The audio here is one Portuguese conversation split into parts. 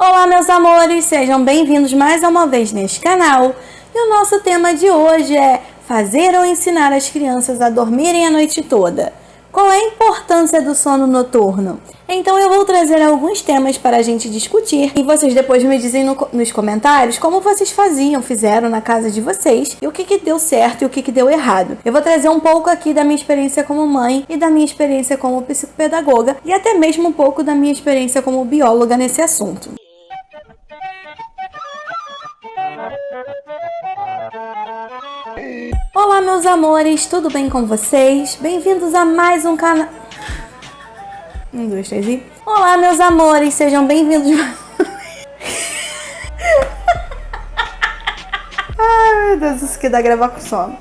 Olá, meus amores, sejam bem-vindos mais uma vez neste canal. E o nosso tema de hoje é fazer ou ensinar as crianças a dormirem a noite toda. Qual é a importância do sono noturno? Então eu vou trazer alguns temas para a gente discutir e vocês depois me dizem nos comentários como vocês fizeram na casa de vocês e o que deu certo e o que deu errado. Eu vou trazer um pouco aqui da minha experiência como mãe e da minha experiência como psicopedagoga e até mesmo um pouco da minha experiência como bióloga nesse assunto. Olá, meus amores, tudo bem com vocês? Bem-vindos a mais um canal... 1, 2, 3 e... Olá, meus amores, sejam bem-vindos... Ai, meu Deus, isso que dá gravar com sono.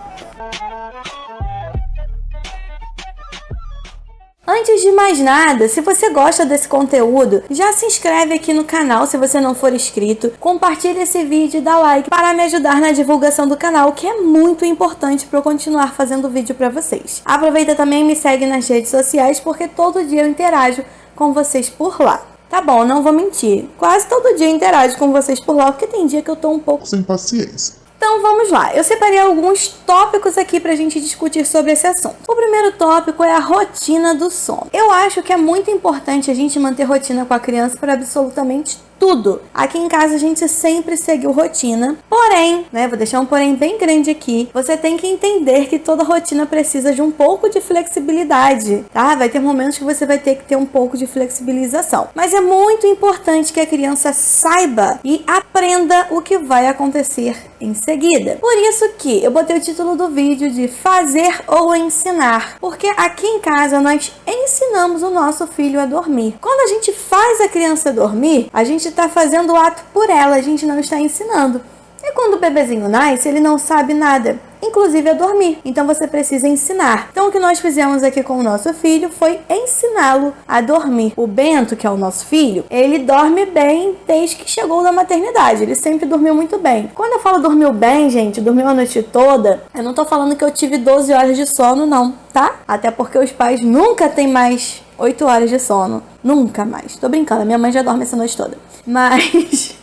Antes de mais nada, se você gosta desse conteúdo, já se inscreve aqui no canal se você não for inscrito, compartilha esse vídeo e dá like para me ajudar na divulgação do canal, que é muito importante para eu continuar fazendo vídeo para vocês. Aproveita também e me segue nas redes sociais, porque todo dia eu interajo com vocês por lá. Tá bom, não vou mentir, quase todo dia eu interajo com vocês por lá, porque tem dia que eu tô um pouco sem paciência. Então vamos lá, eu separei alguns tópicos aqui pra gente discutir sobre esse assunto. O primeiro tópico é a rotina do sono. Eu acho que é muito importante a gente manter rotina com a criança para absolutamente tudo. Aqui em casa a gente sempre seguiu rotina, porém, vou deixar um porém bem grande aqui, você tem que entender que toda rotina precisa de um pouco de flexibilidade, tá? Vai ter momentos que você vai ter que ter um pouco de flexibilização, mas é muito importante que a criança saiba e aprenda o que vai acontecer em seguida. Por isso que eu botei o título do vídeo de fazer ou ensinar, porque aqui em casa nós ensinamos o nosso filho a dormir. Quando a gente faz a criança dormir, a gente está fazendo o ato por ela, a gente não está ensinando. E quando o bebezinho nasce, ele não sabe nada, inclusive a dormir. Então você precisa ensinar. Então o que nós fizemos aqui com o nosso filho foi ensiná-lo a dormir. O Bento, que é o nosso filho, ele dorme bem desde que chegou da maternidade. Ele sempre dormiu muito bem. Quando eu falo dormiu bem, gente, dormiu a noite toda, eu não tô falando que eu tive 12 horas de sono, não, tá? Até porque os pais nunca têm mais 8 horas de sono. Nunca mais. Tô brincando, minha mãe já dorme essa noite toda. Mas...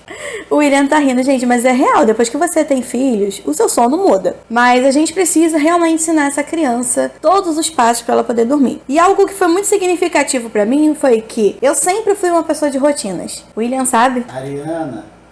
O William tá rindo, gente, mas é real. Depois que você tem filhos, o seu sono muda. Mas a gente precisa realmente ensinar essa criança todos os passos para ela poder dormir. E algo que foi muito significativo para mim foi que eu sempre fui uma pessoa de rotinas. O William sabe?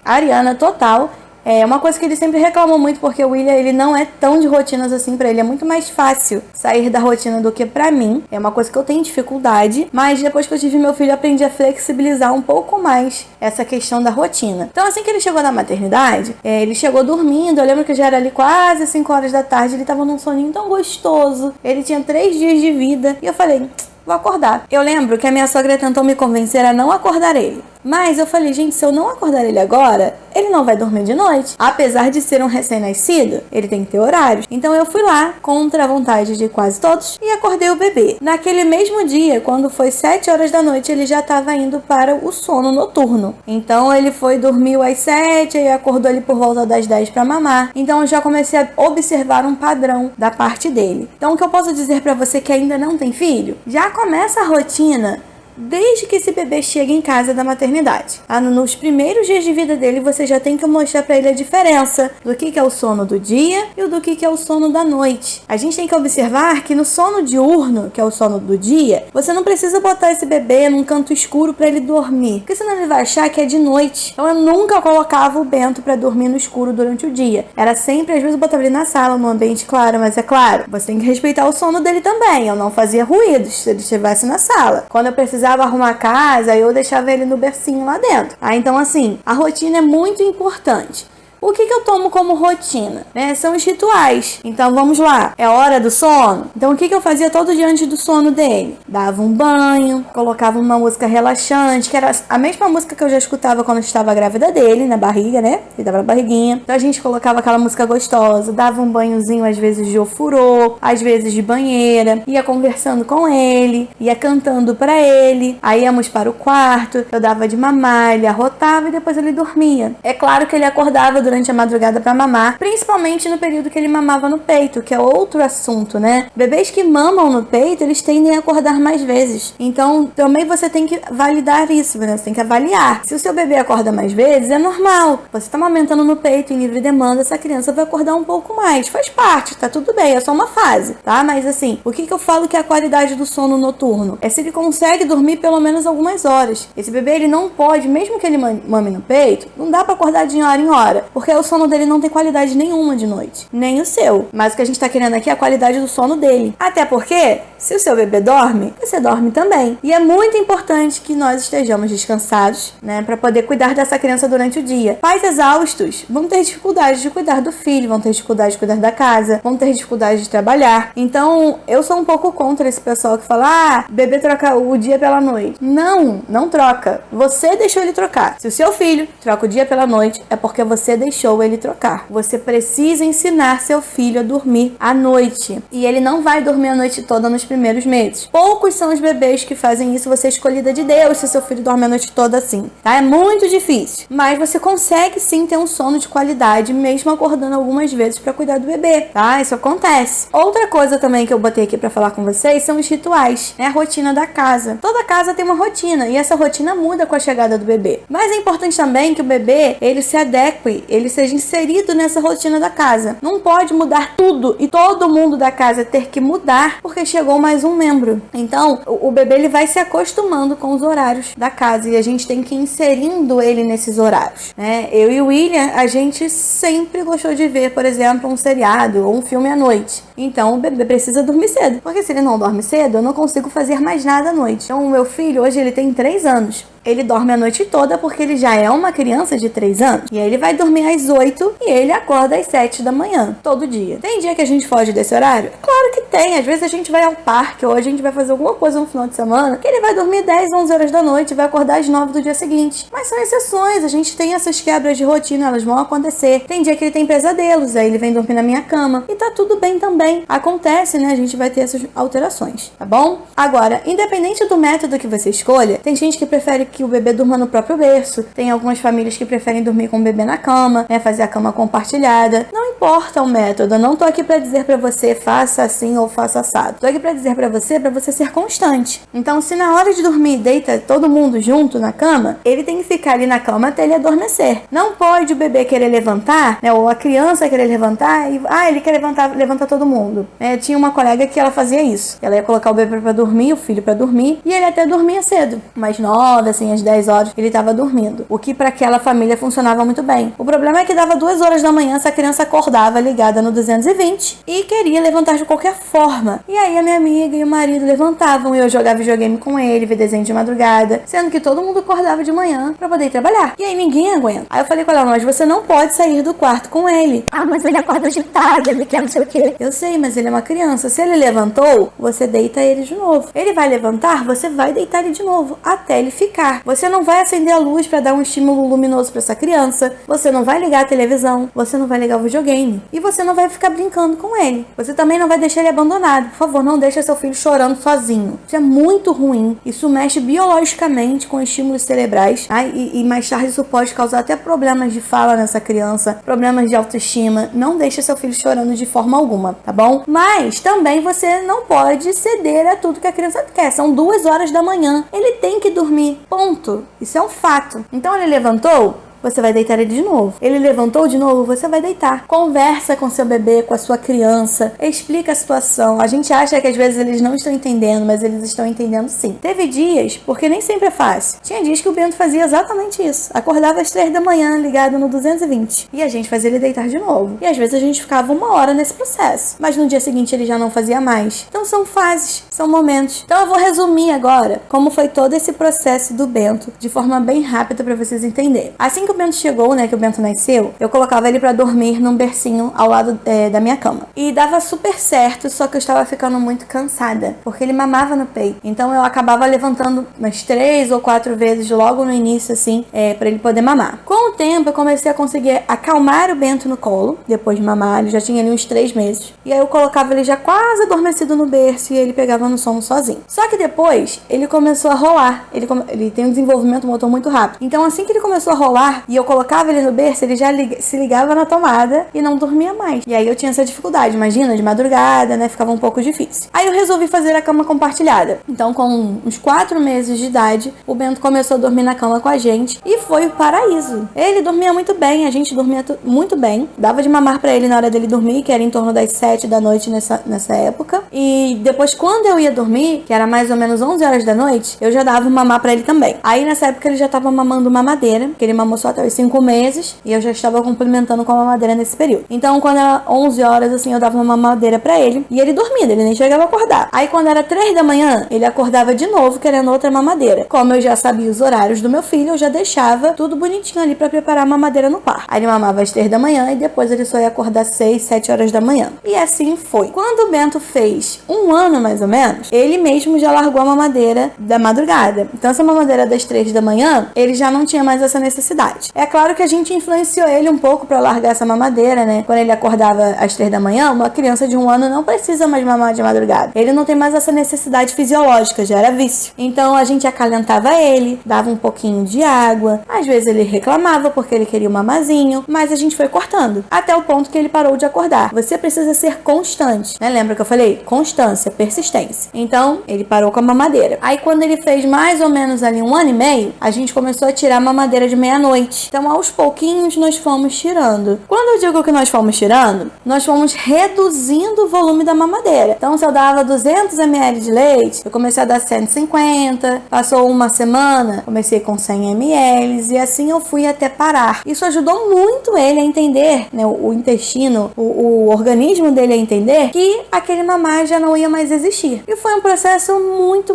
Ariana, total. É uma coisa que ele sempre reclamou muito, porque o William, ele não é tão de rotinas assim pra ele. É muito mais fácil sair da rotina do que pra mim. É uma coisa que eu tenho dificuldade. Mas depois que eu tive meu filho, eu aprendi a flexibilizar um pouco mais essa questão da rotina. Então, assim que ele chegou na maternidade, ele chegou dormindo. Eu lembro que já era ali quase 5 horas da tarde. Ele tava num soninho tão gostoso. Ele tinha 3 dias de vida. E eu falei... vou acordar. Eu lembro que a minha sogra tentou me convencer a não acordar ele. Mas eu falei, gente, se eu não acordar ele agora, ele não vai dormir de noite. Apesar de ser um recém-nascido, ele tem que ter horários. Então eu fui lá, contra a vontade de quase todos, e acordei o bebê. Naquele mesmo dia, quando foi 7 horas da noite, ele já estava indo para o sono noturno. Então ele dormiu às 7 e acordou ali por volta das 10 para mamar. Então eu já comecei a observar um padrão da parte dele. Então o que eu posso dizer para você que ainda não tem filho? Já começa a rotina desde que esse bebê chega em casa da maternidade. Nos primeiros dias de vida dele, você já tem que mostrar pra ele a diferença do que é o sono do dia e do que é o sono da noite. A gente tem que observar que no sono diurno, que é o sono do dia, você não precisa botar esse bebê num canto escuro pra ele dormir, porque senão ele vai achar que é de noite. Então eu nunca colocava o Bento pra dormir no escuro durante o dia. Era sempre, às vezes eu botava ele na sala, num ambiente claro, mas é claro, você tem que respeitar o sono dele também. Eu não fazia ruídos se ele estivesse na sala. Quando eu precisava arrumar a casa, eu deixava ele no bercinho lá dentro. Então assim, a rotina é muito importante. O que eu tomo como rotina? São os rituais. Então vamos lá, é hora do sono? Então o que eu fazia todo dia antes do sono dele? Dava um banho, colocava uma música relaxante, que era a mesma música que eu já escutava quando eu estava grávida dele, na barriga, Ele dava na barriguinha. Então a gente colocava aquela música gostosa, dava um banhozinho às vezes de ofurô, às vezes de banheira, ia conversando com ele, ia cantando pra ele, aí íamos para o quarto, eu dava de mamar, ele arrotava e depois ele dormia. É claro que ele acordava durante durante a madrugada para mamar, principalmente no período que ele mamava no peito, que é outro assunto, né? Bebês que mamam no peito, eles tendem a acordar mais vezes. Então, também você tem que validar isso, né? Você tem que avaliar. Se o seu bebê acorda mais vezes, é normal. Você tá amamentando no peito em livre demanda, essa criança vai acordar um pouco mais. Faz parte, tá tudo bem, é só uma fase, tá? Mas assim, o que eu falo que é a qualidade do sono noturno? É se ele consegue dormir pelo menos algumas horas. Esse bebê, ele não pode, mesmo que ele mame no peito, não dá pra acordar de hora em hora, porque o sono dele não tem qualidade nenhuma de noite, nem o seu. Mas o que a gente tá querendo aqui é a qualidade do sono dele. Até porque, se o seu bebê dorme, você dorme também. E é muito importante que nós estejamos descansados, né, pra poder cuidar dessa criança durante o dia. Pais exaustos vão ter dificuldade de cuidar do filho, vão ter dificuldade de cuidar da casa, vão ter dificuldade de trabalhar. Então, eu sou um pouco contra esse pessoal que fala, bebê troca o dia pela noite. Não troca. Você deixou ele trocar. Se o seu filho troca o dia pela noite, é porque você deixou ele trocar. Você precisa ensinar seu filho a dormir à noite. E ele não vai dormir a noite toda nos primeiros meses. Poucos são os bebês que fazem isso. Você é escolhida de Deus se seu filho dorme a noite toda assim, tá? É muito difícil. Mas você consegue sim ter um sono de qualidade, mesmo acordando algumas vezes pra cuidar do bebê, tá? Isso acontece. Outra coisa também que eu botei aqui pra falar com vocês são os rituais, né? A rotina da casa. Toda casa tem uma rotina e essa rotina muda com a chegada do bebê. Mas é importante também que o bebê, ele se adeque, ele seja inserido nessa rotina da casa. Não pode mudar tudo e todo mundo da casa ter que mudar porque chegou mais um membro. Então, o bebê, ele vai se acostumando com os horários da casa e a gente tem que ir inserindo ele nesses horários, né? Eu e o William, a gente sempre gostou de ver, por exemplo, um seriado ou um filme à noite. Então, o bebê precisa dormir cedo, porque se ele não dorme cedo, eu não consigo fazer mais nada à noite. Então, o meu filho, hoje ele tem 3 anos. Ele dorme a noite toda porque ele já é uma criança de 3 anos. E aí ele vai dormir às 8 e ele acorda às 7 da manhã, todo dia. Tem dia que a gente foge desse horário? Claro que tem. Às vezes a gente vai ao parque ou a gente vai fazer alguma coisa no final de semana que ele vai dormir 10, 11 horas da noite e vai acordar às 9 do dia seguinte. Mas são exceções. A gente tem essas quebras de rotina, elas vão acontecer. Tem dia que ele tem pesadelos, aí ele vem dormir na minha cama. E tá tudo bem também. Acontece, né? A gente vai ter essas alterações, tá bom? Agora, independente do método que você escolha, tem gente que prefere que o bebê durma no próprio berço. Tem algumas famílias que preferem dormir com o bebê na cama, né? Fazer a cama compartilhada. Não importa o método. Eu não tô aqui pra dizer pra você faça assim ou faça assado. Tô aqui pra dizer pra você ser constante. Então, se na hora de dormir deita todo mundo junto na cama, ele tem que ficar ali na cama até ele adormecer. Não pode o bebê querer levantar, né? Ou a criança querer levantar e ele quer levanta todo mundo. Tinha uma colega que ela fazia isso. Ela ia colocar o bebê pra dormir, o filho pra dormir, e ele até dormia cedo. Mais 9, assim, às 10 horas, ele tava dormindo. O que pra aquela família funcionava muito bem. O problema é que dava 2 horas da manhã, essa criança acordava ligada no 220 e queria levantar de qualquer forma. E aí a minha amiga e o marido levantavam e eu jogava videogame com ele, ver desenho de madrugada, sendo que todo mundo acordava de manhã pra poder ir trabalhar. E aí ninguém aguenta. Aí eu falei com ela, mas você não pode sair do quarto com ele. Mas ele acorda de tarde, ele quer não sei o quê. Eu sei, mas ele é uma criança. Se ele levantou, você deita ele de novo. Ele vai levantar, você vai deitar ele de novo, até ele ficar. Você não vai acender a luz para dar um estímulo luminoso para essa criança. Você não vai ligar a televisão. Você não vai ligar o videogame. E você não vai ficar brincando com ele. Você também não vai deixar ele abandonado. Por favor, não deixe seu filho chorando sozinho. Isso é muito ruim. Isso mexe biologicamente com estímulos cerebrais. Tá? E mais tarde isso pode causar até problemas de fala nessa criança, problemas de autoestima. Não deixe seu filho chorando de forma alguma, tá bom? Mas também você não pode ceder a tudo que a criança quer. São 2 horas da manhã. Ele tem que dormir. Ponto. Isso é um fato. Então ele levantou? Você vai deitar ele de novo. Ele levantou de novo, você vai deitar. Conversa com seu bebê, com a sua criança. Explica a situação. A gente acha que às vezes eles não estão entendendo, mas eles estão entendendo sim. Teve dias, porque nem sempre é fácil. Tinha dias que o Bento fazia exatamente isso. Acordava às 3 da manhã, ligado no 220. E a gente fazia ele deitar de novo. E às vezes a gente ficava 1 hora nesse processo. Mas no dia seguinte ele já não fazia mais. Então são fases, são momentos. Então eu vou resumir agora como foi todo esse processo do Bento, de forma bem rápida para vocês entenderem. Assim que o Bento chegou, né, que o Bento nasceu, eu colocava ele pra dormir num bercinho ao lado da minha cama. E dava super certo, só que eu estava ficando muito cansada, porque ele mamava no peito. Então eu acabava levantando umas 3 ou 4 vezes logo no início, assim, pra ele poder mamar. Com o tempo, eu comecei a conseguir acalmar o Bento no colo, depois de mamar, ele já tinha ali uns 3 meses. E aí eu colocava ele já quase adormecido no berço e ele pegava no sono sozinho. Só que depois, ele começou a rolar. Ele tem um desenvolvimento motor muito rápido. Então assim que ele começou a rolar, e eu colocava ele no berço, ele já se ligava na tomada e não dormia mais. E aí eu tinha essa dificuldade, imagina, de madrugada, né? Ficava um pouco difícil. Aí eu resolvi fazer a cama compartilhada. Então, com uns 4 meses de idade, o Bento começou a dormir na cama com a gente e foi o paraíso. Ele dormia muito bem, a gente dormia muito bem. Dava de mamar pra ele na hora dele dormir, que era em torno das 7 da noite nessa época. E depois, quando eu ia dormir, que era mais ou menos 11 horas da noite, eu já dava mamar pra ele também. Aí nessa época ele já tava mamando mamadeira, que ele mamou só até os 5 meses, e eu já estava complementando com a mamadeira nesse período. Então, quando era 11 horas, assim, eu dava uma mamadeira pra ele, e ele dormia, ele nem chegava a acordar. Aí quando era 3 da manhã, ele acordava de novo querendo outra mamadeira. Como eu já sabia os horários do meu filho, eu já deixava tudo bonitinho ali pra preparar a mamadeira no quarto. Aí ele mamava às 3 da manhã e depois ele só ia acordar 6, 7 horas da manhã. E assim foi. Quando o Bento fez 1 ano mais ou menos, ele mesmo já largou a mamadeira da madrugada. Então essa mamadeira das 3 da manhã, ele já não tinha mais essa necessidade. É claro que a gente influenciou ele um pouco pra largar essa mamadeira, né? Quando ele acordava às 3 da manhã, uma criança de 1 ano não precisa mais mamar de madrugada. Ele não tem mais essa necessidade fisiológica, já era vício. Então a gente acalentava ele, dava um pouquinho de água. Às vezes ele reclamava porque ele queria um mamazinho, mas a gente foi cortando, até o ponto que ele parou de acordar. Você precisa ser constante, né? Lembra que eu falei? Constância, persistência. Então, ele parou com a mamadeira. Aí, quando ele fez mais ou menos ali 1 ano e meio, a gente começou a tirar a mamadeira de meia-noite. Então, aos pouquinhos, nós fomos tirando. Quando eu digo que nós fomos tirando, nós fomos reduzindo o volume da mamadeira. Então, se eu dava 200 ml de leite, eu comecei a dar 150. Passou uma semana, comecei com 100 ml e assim eu fui até parar. Isso ajudou muito ele a entender, né, o intestino, o organismo dele a entender que aquele mamar já não ia mais existir. E foi um processo muito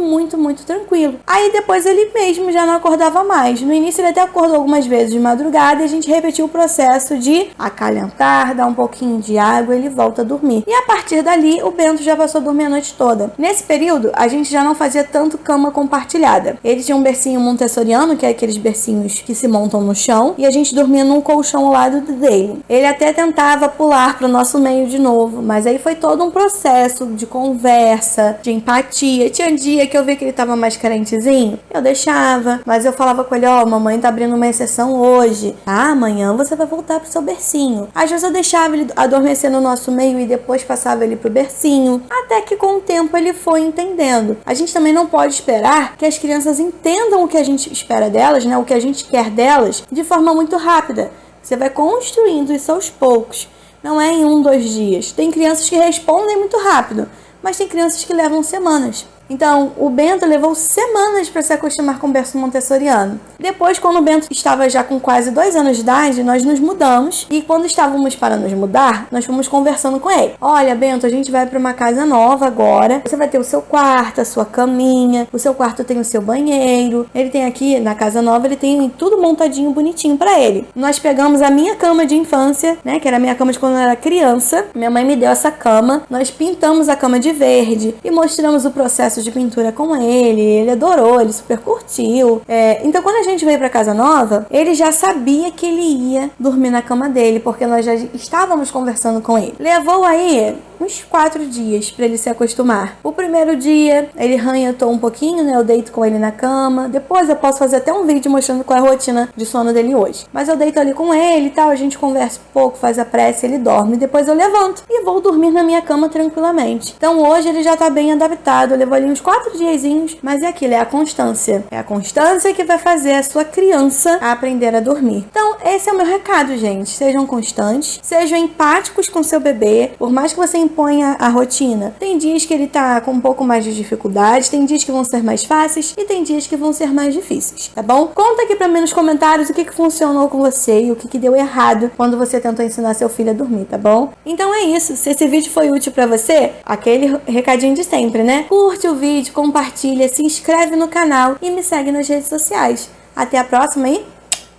tranquilo. Aí depois ele mesmo já não acordava mais. No início ele até acordou algumas vezes de madrugada e a gente repetiu o processo de acalentar, dar um pouquinho de água e ele volta a dormir. E a partir dali o Bento já passou a dormir a noite toda. Nesse período a gente já não fazia tanto cama compartilhada. Ele tinha um bercinho montessoriano, que é aqueles bercinhos que se montam no chão, e a gente dormia num colchão ao lado dele. Ele até tentava pular pro nosso meio de novo, mas aí foi todo um processo de conversa, de empatia. Tinha dia que eu via que ele tava mais carentezinho, eu deixava, mas eu falava com ele, mamãe tá abrindo uma exceção hoje, tá? Amanhã você vai voltar pro seu bercinho. Às vezes eu deixava ele adormecer no nosso meio e depois passava ele pro bercinho, até que com o tempo ele foi entendendo. A gente também não pode esperar que as crianças entendam o que a gente espera delas, né? O que a gente quer delas, de forma muito rápida. Você vai construindo isso aos poucos. Não é em 1, 2 dias. Tem crianças que respondem muito rápido, mas tem crianças que levam semanas. Então, o Bento levou semanas para se acostumar com o berço montessoriano. Depois, quando o Bento estava já com quase 2 anos de idade, nós nos mudamos. E quando estávamos para nos mudar, nós fomos conversando com ele. Olha, Bento, a gente vai para uma casa nova agora. Você vai ter o seu quarto, a sua caminha. O seu quarto tem o seu banheiro. Ele tem aqui, na casa nova, ele tem tudo montadinho, bonitinho para ele. Nós pegamos a minha cama de infância, né? Que era a minha cama de quando eu era criança. Minha mãe me deu essa cama. Nós pintamos a cama de verde e mostramos o processo de pintura com ele adorou, ele super curtiu. Então quando a gente veio pra casa nova, ele já sabia que ele ia dormir na cama dele, porque nós já estávamos conversando com ele. Levou aí uns 4 dias pra ele se acostumar. O primeiro dia, ele ranhetou um pouquinho, né? Eu deito com ele na cama. Depois eu posso fazer até um vídeo mostrando qual é a rotina de sono dele hoje. Mas eu deito ali com ele e tal, a gente conversa um pouco, faz a prece, ele dorme. Depois eu levanto e vou dormir na minha cama tranquilamente. Então hoje ele já tá bem adaptado. Eu levo ali uns 4 diazinhos, mas é aquilo, é a constância. É a constância que vai fazer a sua criança aprender a dormir. Então esse é o meu recado, gente. Sejam constantes, sejam empáticos com seu bebê. Por mais que você imponha a rotina, tem dias que ele tá com um pouco mais de dificuldade, tem dias que vão ser mais fáceis e tem dias que vão ser mais difíceis, tá bom? Conta aqui pra mim nos comentários o que funcionou com você e o que deu errado quando você tentou ensinar seu filho a dormir, tá bom? Então é isso. Se esse vídeo foi útil pra você, aquele recadinho de sempre, né? Curte o vídeo, compartilha, se inscreve no canal e me segue nas redes sociais. Até a próxima e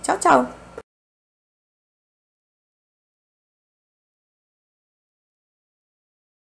tchau, tchau!